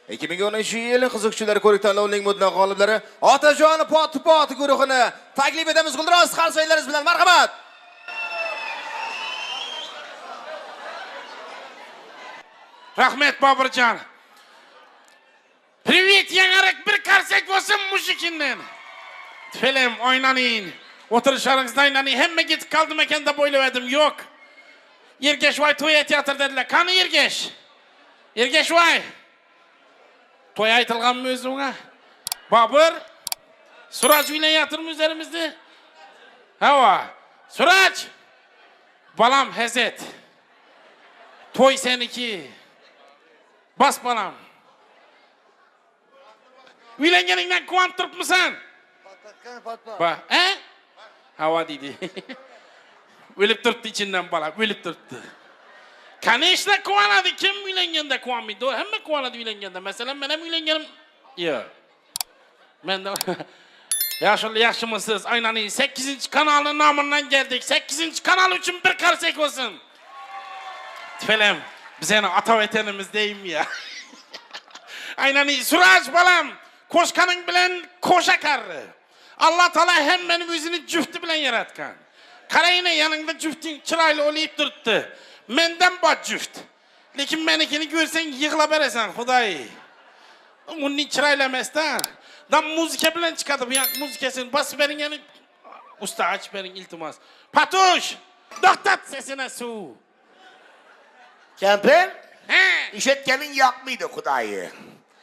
2010-yil qiziqchilar ko'rik tanlovining mutlaq g'oliblari Otajon Pot guruhini taklif etamiz. G'ildiroz qarsaylaringiz bilan marhamat. Rahmet Boburjon. Привет, yangarak bir qarsak bo'lsin mushikinden. Film oynaning. O'tirishlaringizda oynaning. Hamma ketib qoldim ekan deb o'yladim. Yo'q. Ergashvoy to'y teatr dedilar. Qani Ergash? Ergashvoy. To'y aytilganmi o'zingga? Bobur, Suraj bilan yatırmı üzerimizde? Hava. Suraj. Balam Hazret. To'y seniki. Bas balam. Uylanganingdan quvonib turibmisan? Ba, hava dedi. O'lib turibdi içinden balam, o'lib turibdi. Kanishla quvonadi, kim uylanganda quvonmaydi? Hamma quvonadi uylanganda. Masalan, men ham uylanganim. Yo'q. Menda yaxshimisiz? Aynaning 8-kanalning nomidan keldik. 8-kanal uchun bir qarsak bo'lsin. Film bizani atov etenimiz deymi ya? Aynaning Suraj balam, qo'shqaning bilan qo'sha qarri. Allah Taala hammani o'zining jufti bilan yaratgan. Qarayna yaningda jufting chiroyli o'lib turibdi. Mendan bor juft. Lekin menikini ko'rsang yig'lab berasan, Xudoy. Uning chiroyli emasdan. Dam muzika bilan chiqadi. Bu yoq muzikasini bosib bering, yani usta ochib bering iltimos. Patush, to'xtat sesini suv. Kemper? İşetkenin yakmıydı Xudoyi.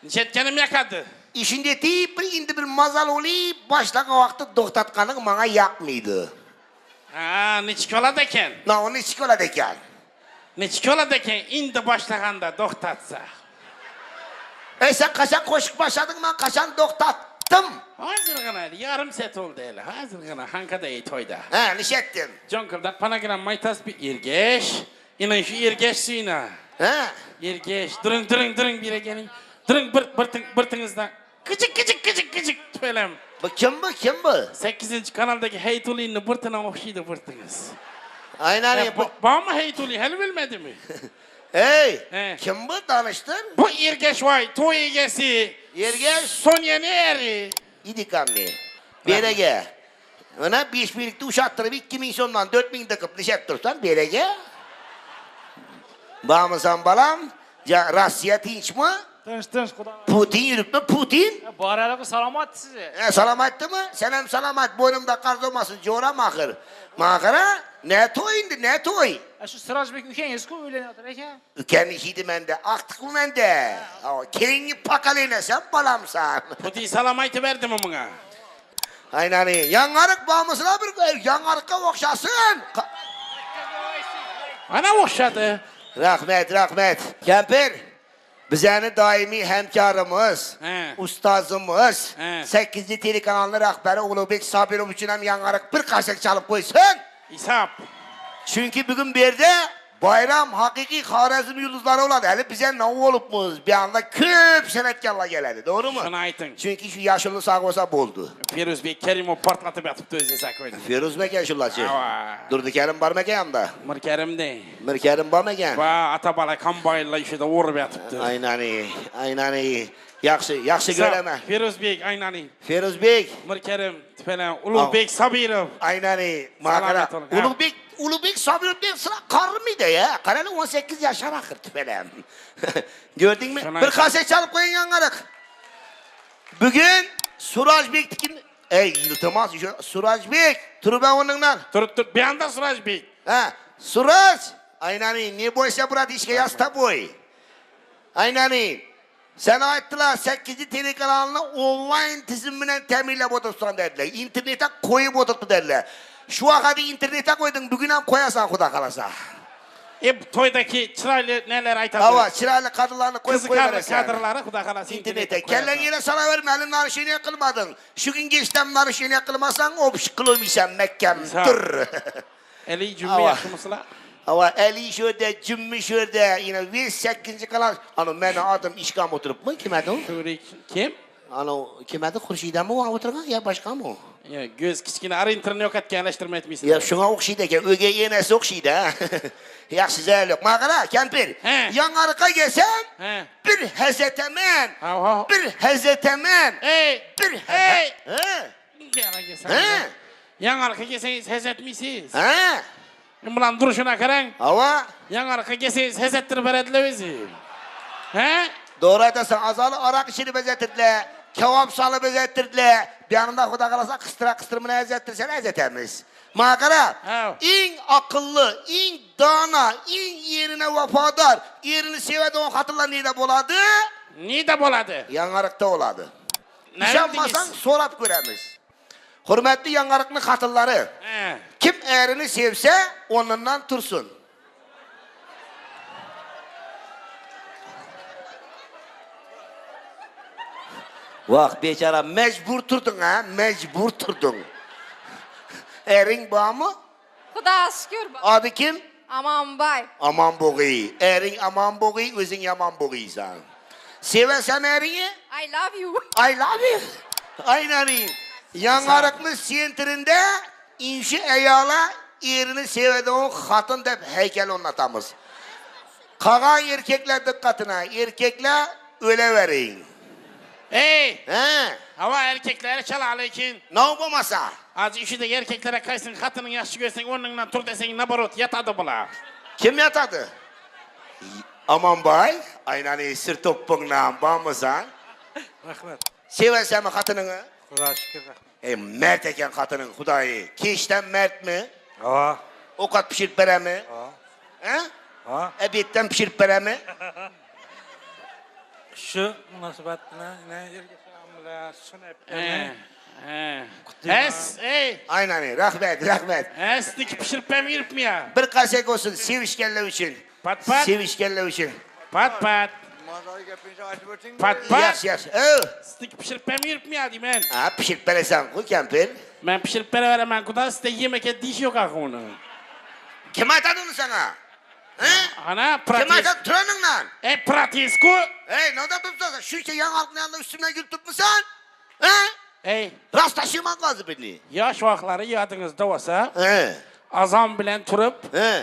İşetkenim yakadi. İşinde deyip indi bir mazal olayıp başlagan vaqtda to'xtatganing bana yakmıydı. Ha, nechik oladi ekan? Na onu nechik oladi ekan? Nechik oladi ekan? Endi boshlaganda to'xtatsa. Sen qachon qo'shiq boshlading, men qachon to'xtatdim? Hozirgina yarim soat oldu hele. Hozirgina hankada to'yda. Ha, nishatdin. Jonkirda panagram maytas bir Ergash. Ina shu Ergash suyna. Ha? Ergash, during bir ekening. During bir tingizdan. Kıcık tüfelem. Bu kim bu? 8-kanaldagi Heytuli'ni bir tane o'xshaydi bir tingiz. Aynen bu. Bağımı Heytuli hali bilmedi mi? Hey, kim bu tanıştın? Bu Ergashvoy to'y egasi. Ergash Sonya'nın eri. İdikanni. Berege. Ona 5 birlikte uşattırıp 2000 sondan 4000 tıkıp nişet tursan berege. Bağımızdan balam, Rusya tinç mi? Tinch Xudo. Putin yürüp mü? Putin? Baralaku salomat sizi. Salamatdı mı? Sen hem salamat, boynumda qarz olmasın, jo'ra mahir. Mahira, ne to'y indi, ne to'y? Shu Sirojbek ukangiz-ku o'ylanyapti ekan. Ukannikiydi mende, aqtiq mende. Keyingi pakalaynasan balamsan. Putin salam aytib berdimi bunga? Aynen, yangarık bağımızına bir yangarıkka o'xshasin. Ana o'xshadi. Rahmet. Kemper, bizani doimiy hamkorimiz, ustozimiz, 8 telekanalning rahbari Ulug'bek Sobirov uchun ham yangarık bir qarsak chalib qo'ysin. Hisob. Chunki bugun bu yerda bayram haqiqiy Xorazm yulduzlari bo'ladi. Hali biz ham nov olibmiz. Bu anda ko'p san'atkorlar keladi, to'g'rimi? Shuni ayting. Chunki shu yashilni sog' bo'lsa bo'ldi. Feruzbek Karimov portlatib yotibdi o'zi sakoyda. Feruzbek shularchi. Durdi-Karim bormagan hamda. Mirkarimda. Mirkarim bormagan. Va ata-bola kombaynlar ishida o'rib yotibdi. Aynani. Yaxshi ko'raman. Feruzbek Aynani. Feruzbek, Mirkarim falan Ulug'bek Sobirov. Aynani. Maqara. Ulug'bek Sobirov deb sıra qarmıydı ya. Qarani 18 yaşar axir tüfelem. Gördün mü? Bir qarsak chalib qo'ying yangarık. Bugün Surajbeknikin iltimos Surajbek, turib o'rningdan. Turib. Bir anda Surajbek. Ha, Suraj. Aynani, ne bo'lsa burati ishga yosta bo'y. Aynani. Sen aytdilar 8 telekanalni onlayn tizim bilan ta'minlab o'tirsan dedilar. İnternetga qo'yib o'tirdi dedilar. Şu vaqtda internetga qo'yding, bugun ham qo'yasan xudo qalasa. To'ydagi chiroyli neler aytadi? Hava, chiroyli qadrlarni qo'yib qo'yarasan. Kadrlari xudo qalasa internetga. Kellangiga salaverma, hali narishini qilmading. Shu kunga ishdan narishini qilmasang, o'pish qilolmaysan Makkam. Tur. Ali jumma yaxshimisizlar? Hava, Ali şurada, Cümmi şurada, yine 8 kanal. Ana, meni adım işgam oturupmu? Kim adı o? Kim? Ana kim edi? Xurshidami o o'tirgan ya boshqami o? Ya göz kichkina oryentini yo'qotganlashtirmayapmiz. Ya shunga o'xshaydi ekan, o'gay enasi o'xshaydi. Yaxshi zayliq. Maqara, kampir. He. Yangarqa gelsam, He. bir hazataman. Ha. Bir hazataman. Ey! Bir Ey! Ha? Yana gelsen. He. Yangarqa kelsangiz hez etmisiz. Ha? Bulan duruşuna qarang. Hava. Yangarqa kelsangiz hez ettirib beradilar o'zi. He? Doğru aytasan, azalı arak işini bezettirdiler. Kebap salı bezettirdiler. Bir yanında Xudo qalasa qıstıra ezzettirsen ezzetemiz. Maqara, Ha. eng akıllı, eng dana, eng yerine vafadar, yerini sevadigan xotinlar neyde bo'ladi? Nida bo'ladi? Yangarıqda bo'ladi. Ne İşanmasang bildingiz? so'rab ko'ramiz. Hurmatli yangarıqni xotinlari, He. kim erini sevse onundan tursun. Vah beçara mecbur turdun ha, mecbur turdun. Erin var mı? Xudo shukr. Adı kim? Amonbay. Aman boğuy. Erin aman boğuy, özün yaman boğuysan. Seversen erini? I love you. I love you. Aynen iyi. Yangarıklı sentrinde inşi eyala yerini sevediğin hatın dep heykel anlatamız. Kalan erkekler dikkatine, erkekler öyle verin. Ey! He? Hava erkeklere çalalekin. Ne olmasa? Az işide erkeklere kaysın, katının yaşlı görsen onunla tur desen nabarot yatadı bula. Kim yatadı? Aman bay, aynen iyi sır topunla bağımızsan. Rahmet. Seversen mi hatınını? Xudo şükür. Mert eken hatının Hudayı. Keşten mert mi? Ha. Okat pişirip bere mi? He? Ha. Ebetten pişirip bere mi? Şu münasebetine ne yergeçamla sunep. Es, ey! Aynen iyi, rahmet, rahmet. Esnik pişirip ben yirip mi ya? Bir kasek olsun sevişkenler için. Pat pat. Sevişkenler için. Pat pat. Pat Yaş pat. yaş. Oh. Esnik pişirip ben yirip mi ya diyeyim ben? Ha pişirip beresen bu kampir. Ben pişirip bana veremem kuda size yemek et diş yok akını. Kim atadı onu sana? He? Ana Kim pratis. atadı turanın lan? Pratis ku. Hey ne oldu tutsan? Şu işte yan halkın yanında üstümden gül tutmuşsan? He? Ey, Rast taşımak lazım beni. yaş vakları yadınızda olsa He. azam bilen turup He.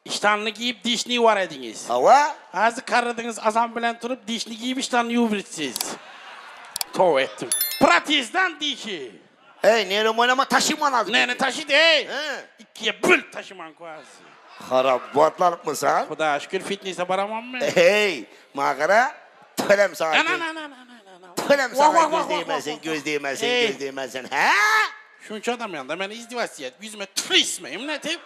iştanlı giyip dişini var ediniz. Hava? Azı karıdınız azam bilen turup dişini giyip iştanlı yuvritsiz. Tov ettim. Pratis'ten dişi. Hey ne oynama taşıman lazım. Ne taşıdı ey? He. İkiye böl taşıman koyası. Harabatlar mısın? Xuda şükür fitness'e baramam mı? Hey. Mağara. Tölem sana. Ana. Tölem Vah, sana vah, göz vah, değmezsin, vah, göz değmezsin, Hey. göz değmezsin. He? Şunca adam yanında ben izdivasiyet. Yüzüme tüflismeyim ne tip?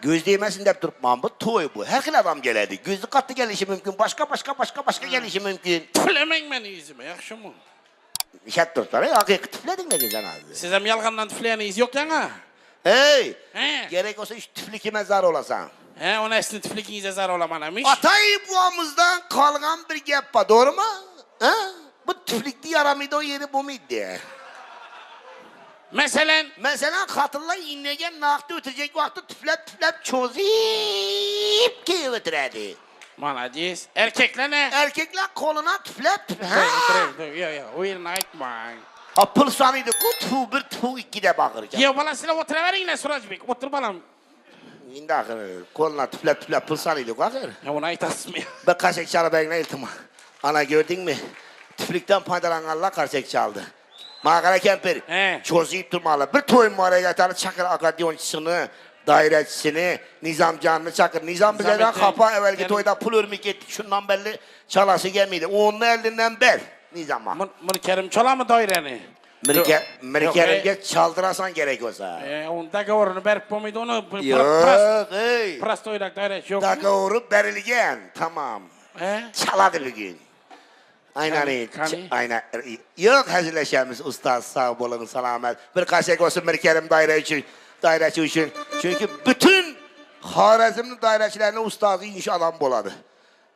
Göz değmesin deyip durmam bu toy bu. Her kıl adam geledi. Gözü katlı gelişi mümkün. Başka gelişi mümkün. Tüflemeyin beni yüzüme yakşı mı? Nişat durtları hakiki tüfledin ne güzel ağzı. Sizem yalgandan tüfleyeniz yok yana. Hey! He. Gerek olsa hiç tüflü kime zar olasan. He o nesli tüflikinize zar olamanamış. Atay buamızdan kalgan bir gap var doğru mu? Ha? Bu tüflükte yaramıydı o yeri bu muydu? Mesela katırla inlegen nakti ötecek vakti tüflep çözüp ki ötüredi. Maladies. Erkekler ne? Erkekler koluna tüflep. Dur. Ya. O yerini aytma. Ha pul sanıydı ku bir tu iki de bakırken. Ya bana silah oturuverin yine Surajbek. Otur balam. Şimdi akır koluna tüflep pul sanıydı ku akır. Ya onu aytasın mı? Bir kaşık çalı benimle iltima. Ana gördün mü? Tüflükten faydalananlar kaşık çaldı. Mağara kemper. He. Çözüyüp durmalı. Bir toyun mağaraya yatarı çakır akadyonçisini, daireçisini, nizamcanını çakır. Nizam bize de Nizamettin, kapa evvelki yani- toyda pul örmük etti. Şundan belli çalası gelmeydi. Onun elinden ber nizama. Bunu Kerim çola mı doyreni? Mirkerimge çaldırasan gerek olsa. Onda gavarını berip bu muydu onu? Yok ey. Pras doyrak dayreç yok mu? Dakika vurup berilgen. Tamam. He? Çaladı bir gün. Aynen iyi. Kani? Aynen. Yok hazırlaşamız ustaz sağ olun selamet. Bir kaşık olsun Mirkerim daireci için. Çünkü bütün Harazm'ın daireçilerinin ustazı inşa adam boladı.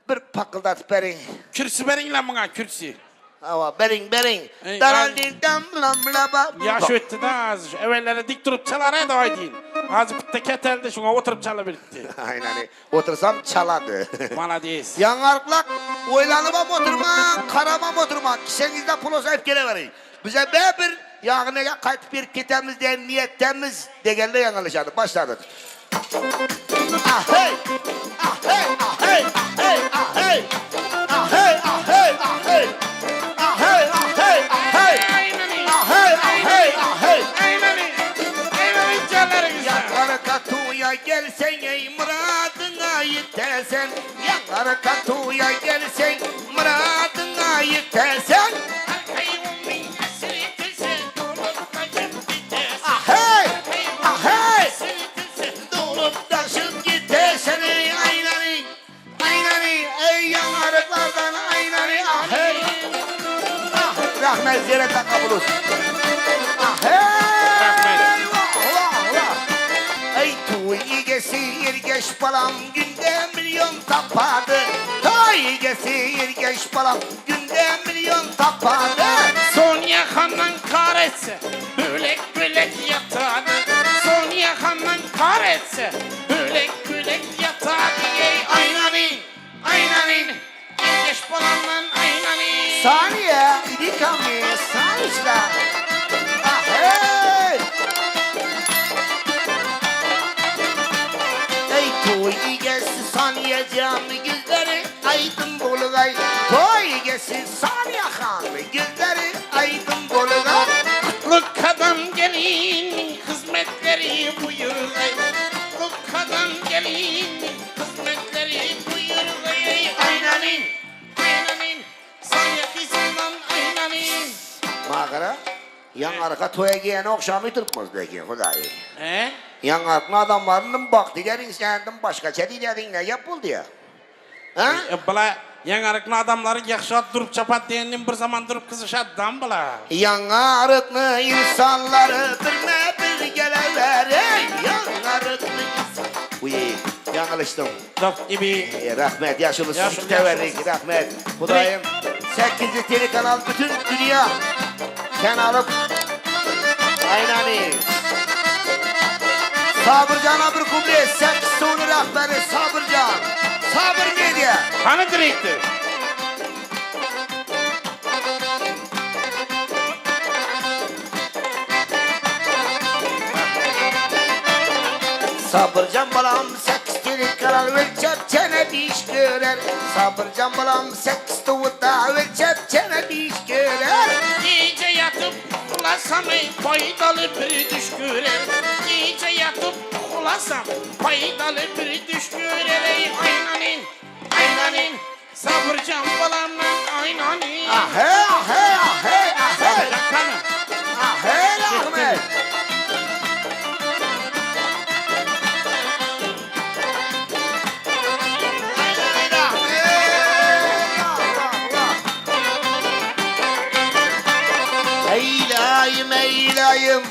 Bir pakıldat berin. Kürsü verin lan bana kürsü. Ama berin. Ey, Daraldin dam lam laba. Yaş öttü de az. Evvellere dik durup çalar ya da aydın. Hazır bitti keteldi şuna oturup çalabilirdi. Aynen. Otursam çaladı. Malades. Yangarıklak oylanıp oturma, karamam oturma. Kişenizde pul olsa hep geleverin. Bize bir yağınaya kayıt bir kitemiz diye niyettemiz degelle yanılışadı. Başladık. Ah hey! Ah hey! Ah hey! Ah hey! Ah hey! Ah hey! Ah hey! Ah hey! Ah hey! Ah hey! Ah hey! Aynani. Ah hey! Ah hey! Ah hey! Aynani. Aynani canlarınızda. Yangar katuya gelsen ey muradına yetersen. Yangar katuya gelsen muradına yetersen. Ah hey! Ah hey! Dolup taşıp gidersen ey aynani. Aynani ey yangarıklardan aynani. Ah hey! Ah rahmet ziyaret takabulus. Ah hey! Rahmet. Vah vah vah. Ey tuy igesi irgeç balam günde milyon tapadı. Tuy igesi irgeç balam günde milyon tapadı. Sonya Han'dan kahretsin, bölek bölek yatadı. Sonya Han'dan kahretsin, bölek bölek yatadı. Ey aynanin, aynanin, geç balamdan aynanin. Saniye idikami sanişla. Ah hey! Ey tuy igesi saniye canlı gözleri aydın bolugay. Tuy igesi saniye hanlı gözleri aydın bolugay. Kutlu kadın gelin, hizmetleri buyurgay. Kutlu kadın gelin, hizmetleri buyurgay. Ey aynanin, aynanin, Sonya kızından aynanin. Mağara yangarıka toya giyene okşamı tutmaz belki Hudayi. He? Yangarıklı adamlarının bak dilerin senden başka dilerin ne yapıldı ya? Ha? Bula yangarıklı adamların yakşat durup çapat diyenin bir zaman durup kızışadan bula. Yangarıklı insanları birine bir gelever ey yangarıklı insan. Uy yanılıştım. Daf gibi. Rahmet yaşlı Yaşlı, teverrik yaşlı. rahmet. Hudayım 8. telekanal bütün dünya sen alıp aynani. Sabırcan Abur Kuble 8 sonu rahberi Sabırcan. Sabır Medya. Hani direkti? Sabırcan balam 8 telekanal ölçep çene bir iş görer. Sabırcan balam 8 tuvutta ölçep çene bir iş görer. Gece yatıp ulasam ey faydalı bir düş görer. Gece yatıp ulasam faydalı bir düş görer. Ey aynanin, aynanin, sabırcan balamla aynanin. Ah hey ah hey ah hey ah hey. Sabırcan kanı. Ah hey rahmet. İlahim ey ilahim,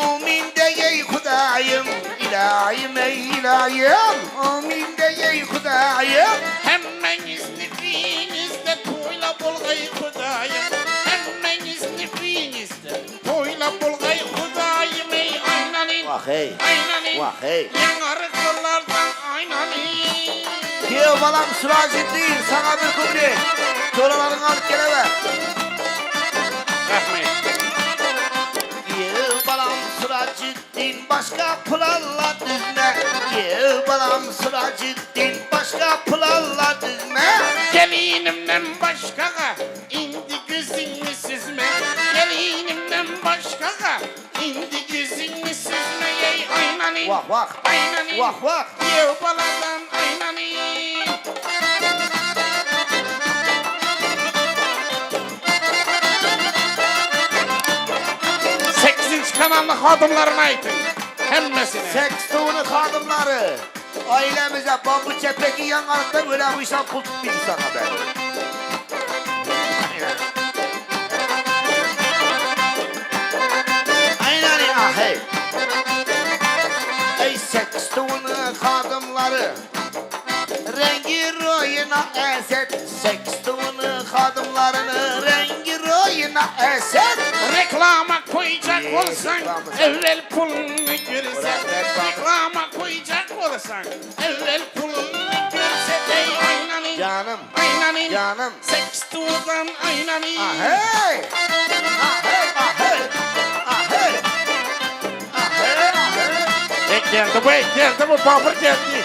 umin de ey Hudayım. İlahim ey ilahim, umin de ey Hudayım. Hemmeniz nifinizde toyla bulgay Hudayım. Hemmeniz nifinizde toyla bulgay Hudayım. Ey aynanin, Vah hey, aynanin, vah hey. yanarıklılardan aynanin. Diyor balam Sıracıddin sana bir kubri. Çoralarını alıp gelever. Rahmet. Diyor balam Sıracıddin başka plalla düzme. Diyor balam Sıracıddin başka plalla düzme. Gelinimden başka indi gözünü süzme. Gelinimden başka indi gözünü süzme. Ey aynanin, Vah vah, aynanin, vah vah. yev baladan aynanin. Sekizinci kanallı kadınlarına aytın. Hemmesine. Sextuğunu kadınları. Ailemize bambu çepeki yangarıkta böyle bu işten pul tutmayın sana ben. Aynen ah hey. Ey sextuğunu kadınları. Rengi royuna eset. Sextuğunu kadınlarını rengi royuna eset. Reklama koy koyacak olsan evvel pulunu görsen. Reklama koyacak olsan evvel pulunu görse dey aynanın. Canım. Aynanın. Canım. Seks tuğdan aynanın. Ahey! Ahey! Ahey! Ahey! Ahey! Ahey! Geldi bu babur geldi.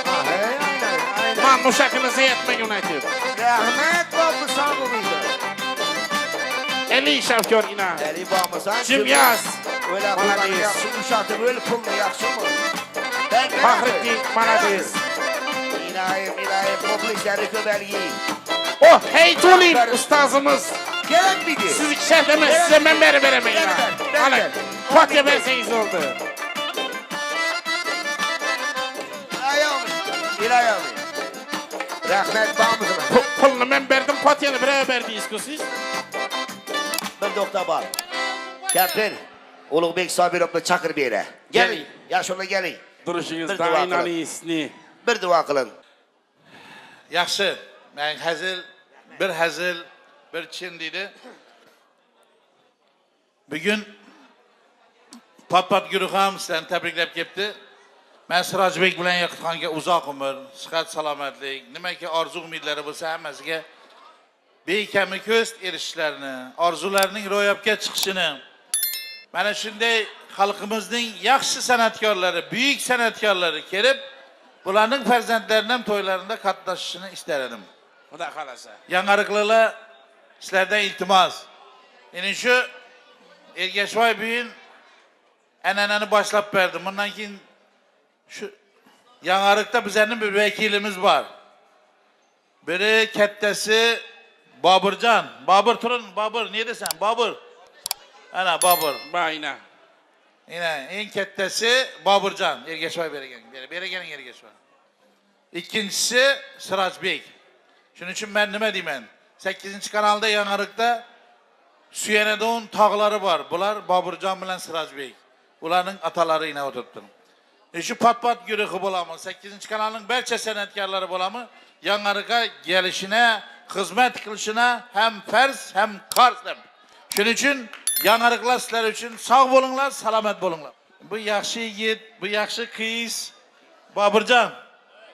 Ahey! Aynen, aynen. Manuşakınızı yetmek yönetim. Rahmet babısan bu bize. Eli şafkör ina. Eli babısan. Cimyaz. Öyle Malades. pulunu yakşı, uşatı böyle pulunu yakşı mı? Fahrettin Malades. İnayim, poplu işleri köbergi. Oh hey Tulim ustazımız. Gerek miydi? Siz iki şey demez size ben veremeyin ha. Ben Alın. ver. Fatya verseniz oldu. İlayami. Rahmet babımızın. Pulunu ben verdim Fatya'nı buraya verdiniz ki siz. Bir doktor var. Kempir. Ulugbek Sabirov'la Çakır bir yere. Gelin. Gelin. Yaşımda gelin. Bir Duruşunuz dua da kılın. aynan iyisini. Bir dua kılın. Yaxşı. Ben hazil, bir Çin dedi. Bugün Pat Guruham sizden tebriklep kepti. Ben Sirajbek bilen yakıtkanka uzak ömür, sıhhat salametlik, nima ki arzu umidleri bulsa hammasiga beykami ko'z erishishlerini, orzularning ro'yobga chiqishini, mana shunday xalqimizning yaxshi san'atkorlari, buyuk san'atkorlari kelib, bularning farzandlarining to'ylarida qatnashishini istar edim. Xudo xolasa. Yangarıklılar sizlerden iltimas. Yani şu Ergeşvay büyüğün eneneni başlap verdim. Bundan ki şu Yangarık'ta bizlerin bir vekilimiz var. Biri kettesi Babırcan. Babır turun, Babır. Niye desen? Babır. Ana Babır. Bayna. Yine en kettesi Babırcan. Ergeşvay beri gelin Ergeşvay. İkincisi Sıraç Bey. Şunun için ben nime diyeyim? 8. kanalda Yangarık'ta Süyenedon tağları var. Bunlar Babırcan bilen Sıraç Bey. Bunların ataları yine oturttum. Şu pat güruhu bulamı, 8. kanalın belçe senetkarları bulamı, Yangarık'a gelişine, hizmet kılışına hem ferz hem karz dem. Şunun için Yangarıklar sizler için sağ olunlar, salamet olunlar. Bu yaxşı yiğit, bu yaxşı kız, Babırcan,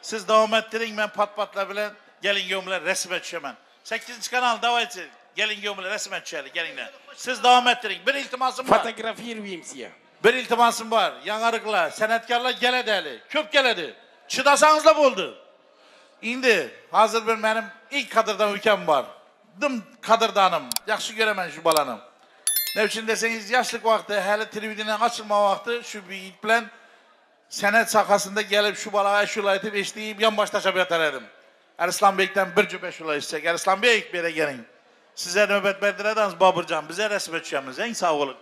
siz devam ettirin, ben pat bilen gelin gömüler resme düşemem. 8. kanal davayçı, gelin gömüler resme düşelim, gelinler. Siz devam ettirin, bir iltimasım var. Fotoğrafı yerveyim size. Bir iltimasım var. Yangarıklar, sanatkarlar geledi. Köp geledi. Çıdasanızla oldu. İndi hazır benim ilk kadırdan ülkem var. Dım kadırdanım. Yaxşı göremem şu balanım. Ne için deseniz yaşlık vakti, hele televizyonun açılma vakti şu bir ilk bilen senet sakasında gelip şu balağa şula etip eşleyip yan başta yatar edim. Erislan Bey'den bir cübe şula içsek. Erislan Bey bir yere gelin. Size nöbet verdirediniz Babırcan. Bize resme düşemiz. En sağ olun.